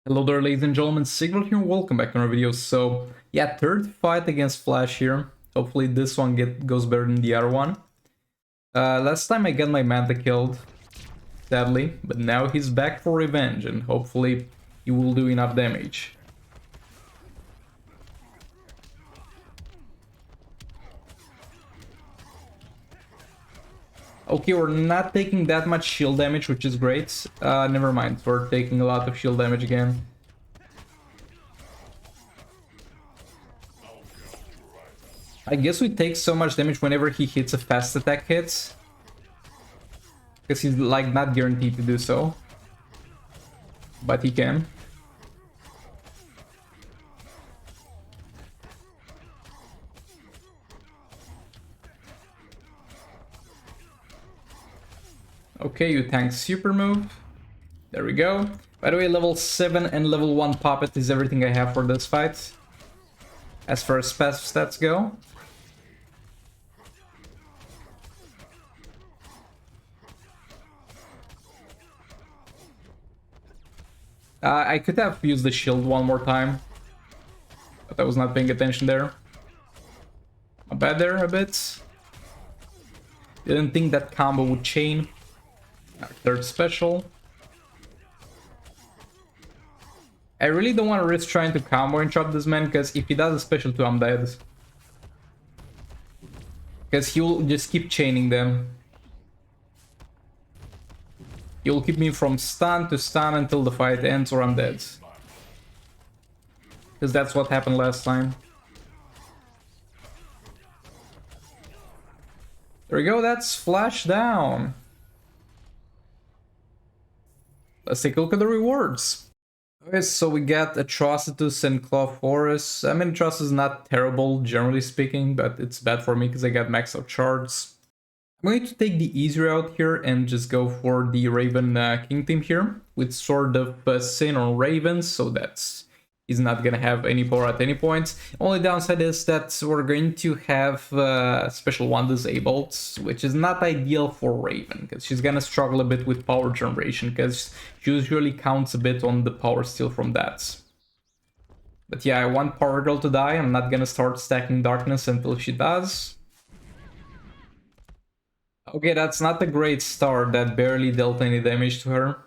Hello there, ladies and gentlemen, Sigvald here, and welcome back to our video. So, yeah, third fight against Flash here. Hopefully this one goes better than the other one. Last time I got my Manta killed, sadly, but now he's back for revenge, and hopefully he will do enough damage. Okay, we're not taking that much shield damage, which is great. Never mind, we're taking a lot of shield damage again. I guess we take so much damage whenever he hits a fast attack hit. Because he's like not guaranteed to do so. But he can. Okay, you tank super move. There we go. By the way, level 7 and level 1 Puppet is everything I have for this fight. As far as passive stats go. I could have used the shield one more time. But I was not paying attention there. My bad there a bit. Didn't think that combo would chain. Our third special. I really don't want to risk trying to combo and chop this man, because if he does a special 2, I'm dead. Because he will just keep chaining them. He will keep me from stun to stun until the fight ends or I'm dead. Because that's what happened last time. There we go, that's Flash down. Let's take a look at the rewards. Okay, so we got Atrocitus and Claw Forest. I mean, Atrocitus is not terrible, generally speaking, but it's bad for me because I got maxed out shards. I'm going to take the easy route here and just go for the Raven King team here with Sword of Sin on Raven, so that's he's not gonna have any power at any point. Only downside is that we're going to have Special 1 disabled, which is not ideal for Raven, because she's gonna struggle a bit with power generation, because she usually counts a bit on the power steal from that. But yeah, I want Power Girl to die. I'm not gonna start stacking Darkness until she does. Okay, that's not a great start. That barely dealt any damage to her.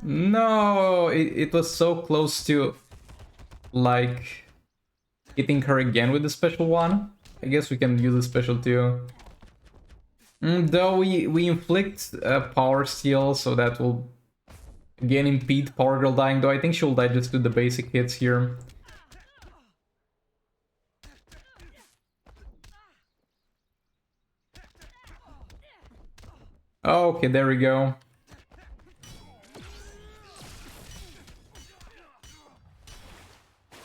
No, it was so close to, like, hitting her again with the special 1. I guess we can use the special 2. Though we inflict power steal, so that will again impede Power Girl dying, though I think she'll die just to the basic hits here. Okay, there we go.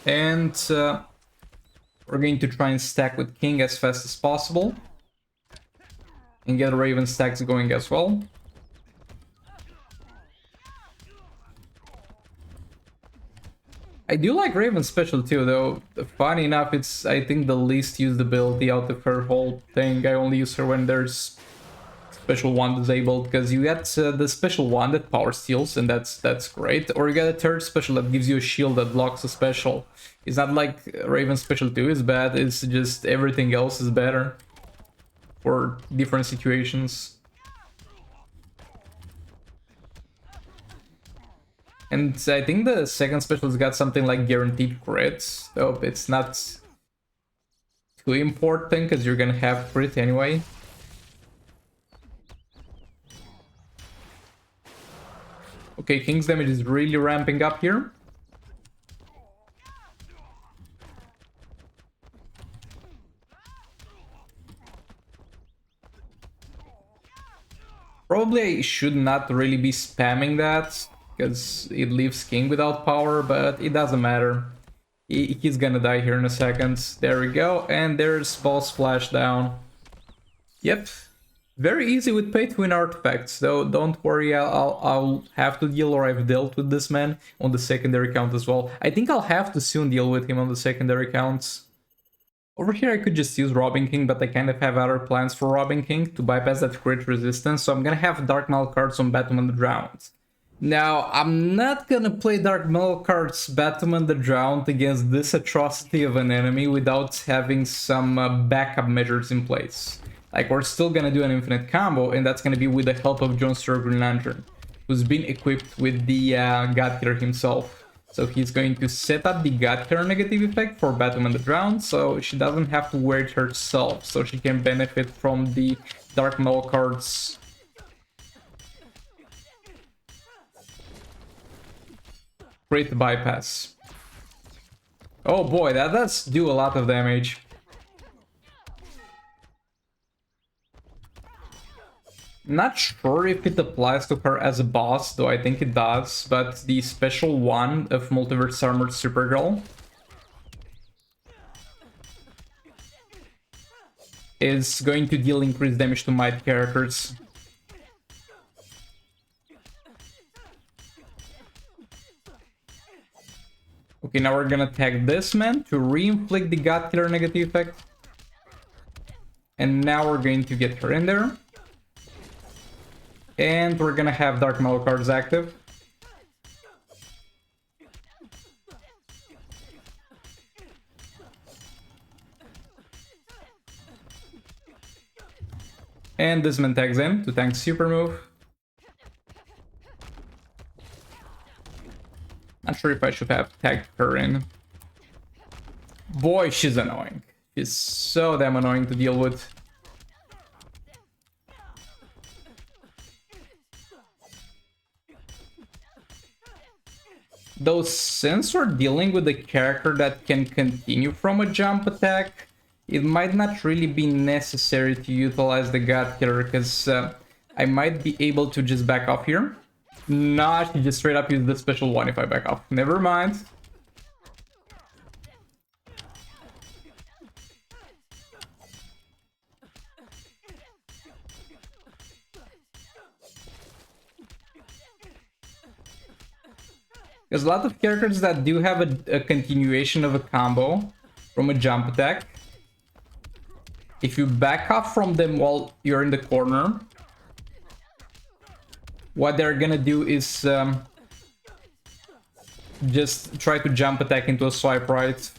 And we're going to try and stack with King as fast as possible. And get Raven stacks going as well. I do like Raven's special too, though. Funny enough, it's, I think, the least used ability out of her whole thing. I only use her when there's special 1 disabled, because you get the special 1 that power steals, and that's great. Or you get a third special that gives you a shield that blocks a special. It's not like Raven's special 2 is bad, it's just everything else is better for different situations. And I think the second special's got something like guaranteed crits, though it's not too important because you're gonna have crit anyway. Okay, King's damage is really ramping up here. Probably I should not really be spamming that, because it leaves King without power, but it doesn't matter. He's gonna die here in a second. There we go, and there's Boss Flash down. Yep. Very easy with pay-to-win artifacts, though don't worry, I'll have to deal, or I've dealt with this man on the secondary count as well. I think I'll have to soon deal with him on the secondary counts. Over here I could just use Robin King, but I kind of have other plans for Robin King to bypass that crit resistance, so I'm gonna have Dark Metal cards on Batman the Drowned. Now, I'm not gonna play Dark Metal cards Batman the Drowned against this atrocity of an enemy without having some backup measures in place. Like, we're still gonna do an infinite combo, and that's gonna be with the help of John Stewart Green Lantern, who's been equipped with the God Killer himself. So he's going to set up the God Killer negative effect for Batman the Drowned, so she doesn't have to wear it herself, so she can benefit from the Dark Metal cards. Great bypass. Oh boy, that does do a lot of damage. Not sure if it applies to her as a boss, though I think it does, but the special one of Multiverse Armored Supergirl is going to deal increased damage to Might characters. Okay, now we're gonna tag this man to re-inflict the God Killer negative effect. And now we're going to get her in there. And we're gonna have Dark Metal cards active. And this man tags in to tank super move. Not sure if I should have tagged her in. Boy, she's annoying. She's so damn annoying to deal with. Though since we're dealing with a character that can continue from a jump attack, it might not really be necessary to utilize the God Killer, because I might be able to just back off here. Nah, she just straight up use the special one if I back off. Never mind. There's a lot of characters that do have a continuation of a combo from a jump attack. If you back off from them while you're in the corner, what they're gonna do is just try to jump attack into a swipe right.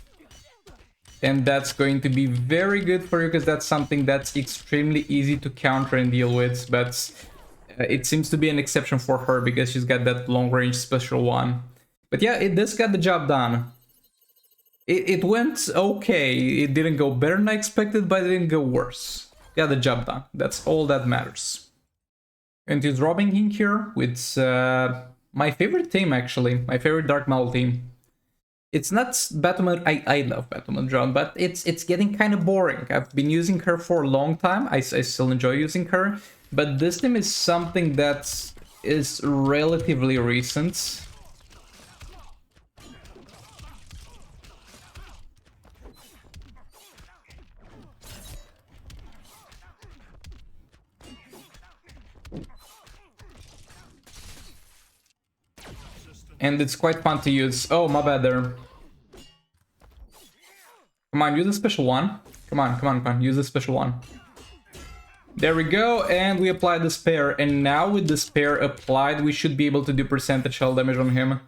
And that's going to be very good for you, because that's something that's extremely easy to counter and deal with. But it seems to be an exception for her, because she's got that long range special one. But yeah, this got the job done. It went okay. It didn't go better than I expected, but it didn't go worse. Got the job done. That's all that matters. And he's Robin King here with my favorite team, actually. My favorite Dark Metal team. It's not Batman. I love Batman John, but it's getting kind of boring. I've been using her for a long time. I still enjoy using her. But this team is something that is relatively recent. And it's quite fun to use. Oh, my bad there. Come on, use a special one. Come on, use a special one. There we go, and we applied the spare. And now with the spare applied, we should be able to do percentage shell damage on him.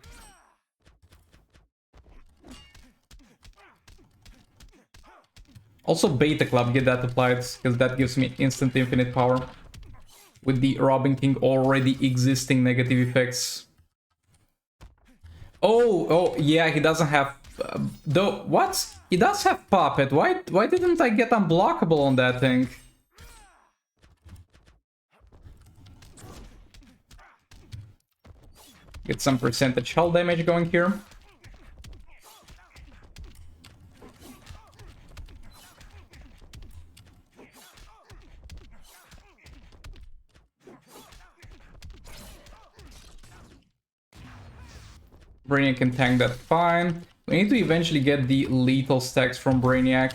Also Beta Club, get that applied, because that gives me instant infinite power. With the Robin King already existing negative effects. Oh, yeah, he doesn't have... though, what? He does have Puppet. Why didn't I get unblockable on that thing? Get some percentage hull damage going here. Brainiac can tank that fine. We need to eventually get the lethal stacks from Brainiac.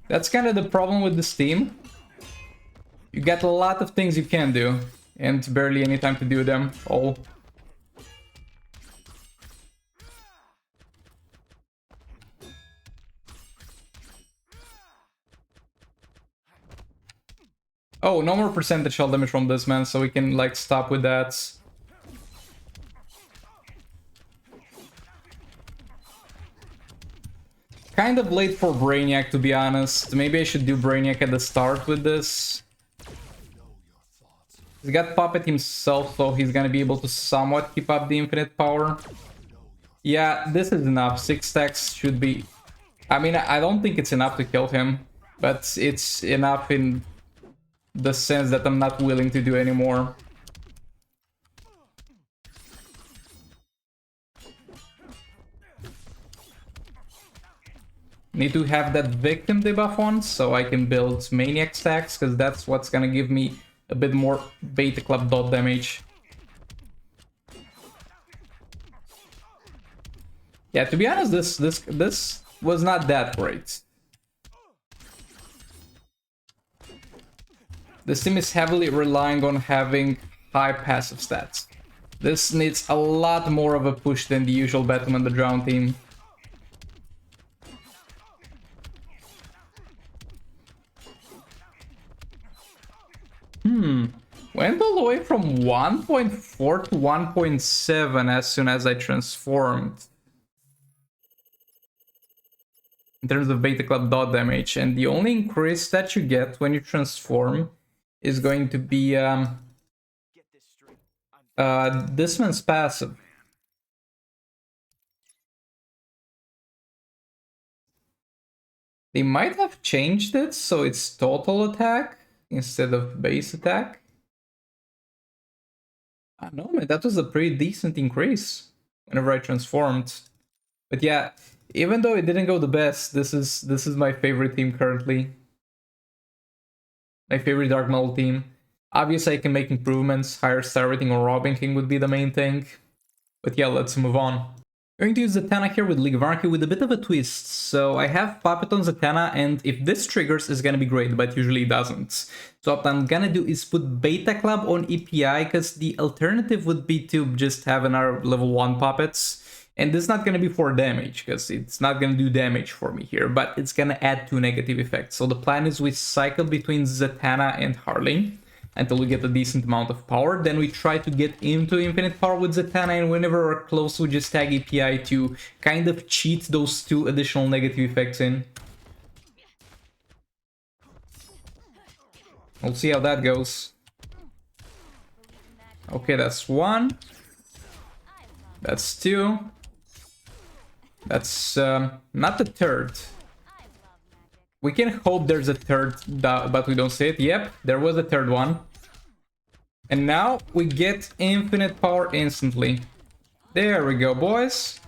That's kind of the problem with this team. You got a lot of things you can do, and barely any time to do them all. Oh, no more percentage shell damage from this man, so we can like stop with that. Kind of late for Brainiac, to be honest. Maybe I should do Brainiac at the start with this. He's got Puppet himself, so he's gonna be able to somewhat keep up the infinite power. Yeah, this is enough. 6 stacks should be... I mean, I don't think it's enough to kill him, but it's enough in the sense that I'm not willing to do anymore. Need to have that victim debuff on so I can build Maniac stacks, because that's what's gonna give me a bit more Beta Club dot damage. Yeah, to be honest, this was not that great. This team is heavily relying on having high passive stats. This needs a lot more of a push than the usual Batman the Drown team. Went all the way from 1.4 to 1.7 as soon as I transformed. In terms of Beta Club dot damage, and the only increase that you get when you transform is going to be this man's passive. They might have changed it so it's total attack instead of base attack. I don't know, man, that was a pretty decent increase whenever I transformed. But yeah, even though it didn't go the best, this is my favorite team currently. My favorite Dark Metal team. Obviously, I can make improvements. Higher star rating or Robin King would be the main thing. But yeah, let's move on. Going to use Zatanna here with League of Anarchy with a bit of a twist. So I have Puppet on Zatanna, and if this triggers, it's gonna be great, but usually it doesn't. So what I'm gonna do is put Beta Club on EPI, because the alternative would be to just have another level 1 Puppets. And this is not gonna be for damage, because it's not gonna do damage for me here, but it's gonna add 2 negative effects. So the plan is we cycle between Zatanna and Harley until we get a decent amount of power. Then we try to get into infinite power with Zatanna, and whenever we're close, we just tag EPI to kind of cheat those 2 additional negative effects in. We'll see how that goes. Okay, that's 1. That's 2. That's not the 3rd. We can hope there's a 3rd, but we don't see it. Yep, there was a 3rd one. And now we get infinite power instantly. There we go, boys.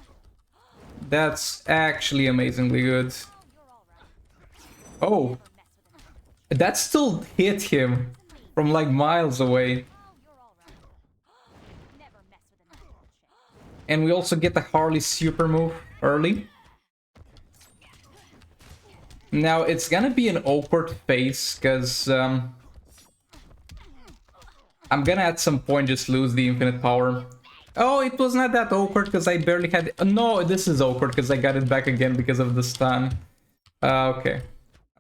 That's actually amazingly good. Oh, that still hit him from like miles away. And we also get the Harley super move early. Now it's gonna be an awkward phase, because I'm gonna at some point just lose the infinite power. Oh, it was not that awkward because I barely had... No, this is awkward because I got it back again because of the stun. Okay.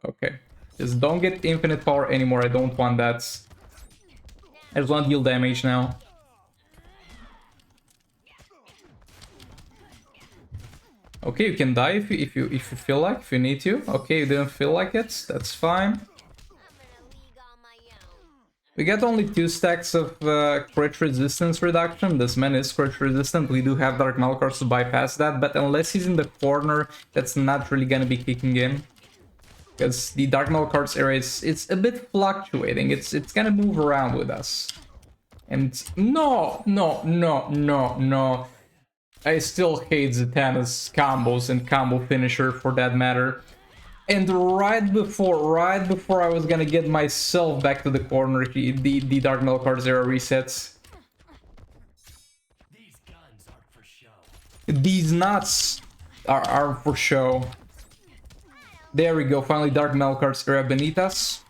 Okay. Just don't get infinite power anymore. I don't want that. I just want to deal damage now. Okay, you can die if you feel like, if you need to. Okay, you didn't feel like it. That's fine. We get only 2 stacks of crit resistance reduction. This man is crit resistant. We do have Dark Malkars to bypass that, but unless he's in the corner, that's not really gonna be kicking in. Because the Dark Malkars area it's a bit fluctuating. It's gonna move around with us. And no. I still hate Zatanna's combos and combo finisher for that matter. And right before I was gonna get myself back to the corner, the Dark Malkars era resets. These guns are for show. These nuts are for show. There we go, finally Dark Malkars era beneath us.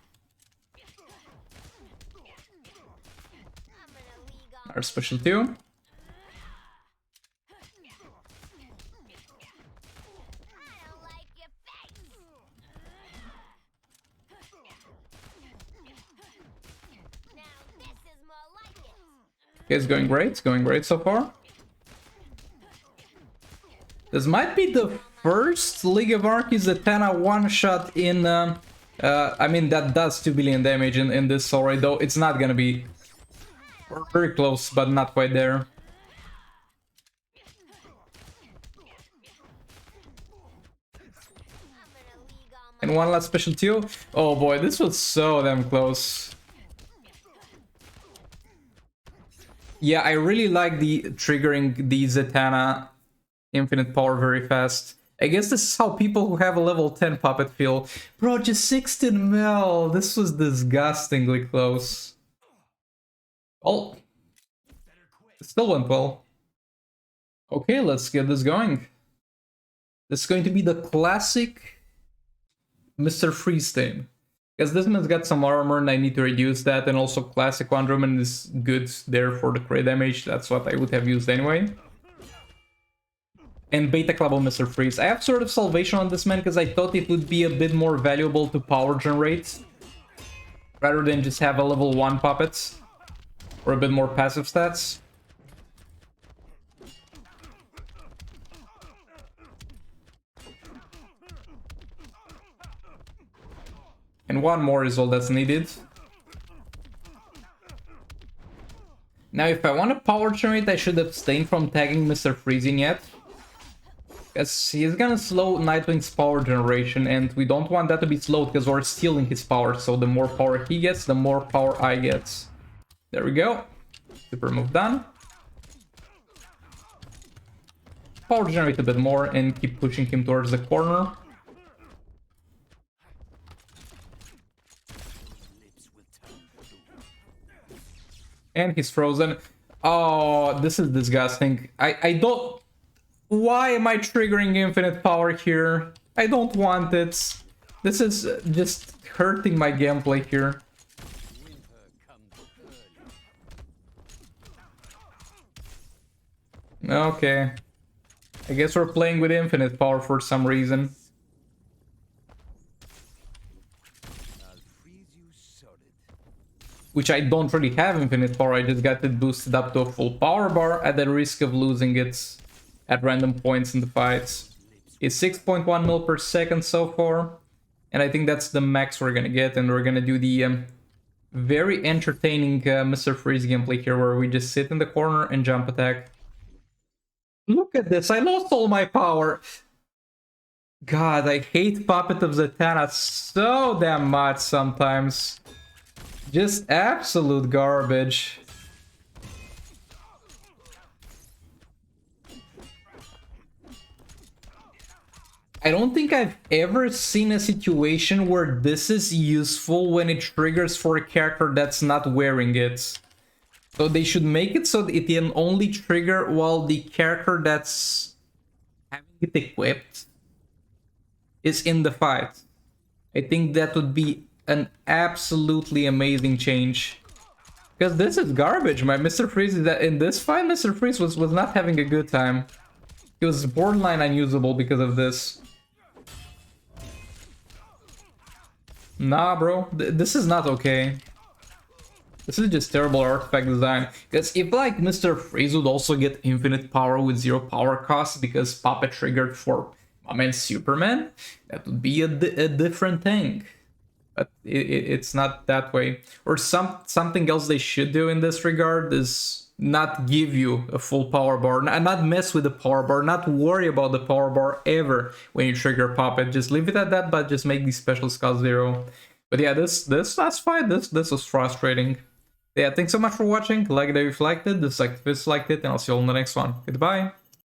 Our special 2. It's going great so far. This might be the first League of Arceus Zatanna one-shot in... I mean, that does 2 billion damage in this already, though it's not gonna be... Very close, but not quite there. And one last special too. Oh boy, this was so damn close. Yeah, I really like the triggering the Zatanna infinite power very fast. I guess this is how people who have a level 10 puppet feel. Bro, just 16 mil. This was disgustingly close. Oh, it still went well. Okay, let's get this going. This is going to be the classic Mr. Freestain. Because this man's got some armor and I need to reduce that, and also classic Wonder Woman is good there for the crit damage. That's what I would have used anyway. And Beta Club of Mr. Freeze. I have Sword of Salvation on this man because I thought it would be a bit more valuable to power generate rather than just have a level 1 puppet or a bit more passive stats. And one more is all that's needed. Now if I want to power generate, I should abstain from tagging Mr. Freezing yet. Because he's gonna slow Nightwing's power generation, and we don't want that to be slowed because we're stealing his power. So the more power he gets, the more power I get. There we go. Super move done. Power generate a bit more and keep pushing him towards the corner. And he's frozen. Oh, this is disgusting. I don't... Why am I triggering infinite power here? I don't want it. This is just hurting my gameplay here. Okay. I guess we're playing with infinite power for some reason. Which I don't really have infinite power, I just got it boosted up to a full power bar at the risk of losing it at random points in the fights. It's 6.1 mil per second so far, and I think that's the max we're gonna get, and we're gonna do the very entertaining Mr. Freeze gameplay here, where we just sit in the corner and jump attack. Look at this, I lost all my power! God, I hate Puppet of Zatanna so damn much sometimes. Just absolute garbage. I don't think I've ever seen a situation where this is useful when it triggers for a character that's not wearing it. So they should make it so that it can only trigger while the character that's having it equipped is in the fight. I think that would be an absolutely amazing change. Because this is garbage. My Mr. Freeze is that in this fight, Mr. Freeze was not having a good time. He was borderline unusable because of this. Nah, bro. This is not okay. This is just terrible artifact design. Because if like Mr. Freeze would also get infinite power with 0 power cost because Puppet triggered for my man Superman, that would be a different thing. But it's not that way. Or something else they should do in this regard is not give you a full power bar, not mess with the power bar, not worry about the power bar ever when you trigger Puppet. Just leave it at that, but just make these specials cost 0. But yeah, this last fight, this was frustrating. Yeah, thanks so much for watching. Like it if you liked it, dislike it if you disliked it, and I'll see you all in the next one. Goodbye.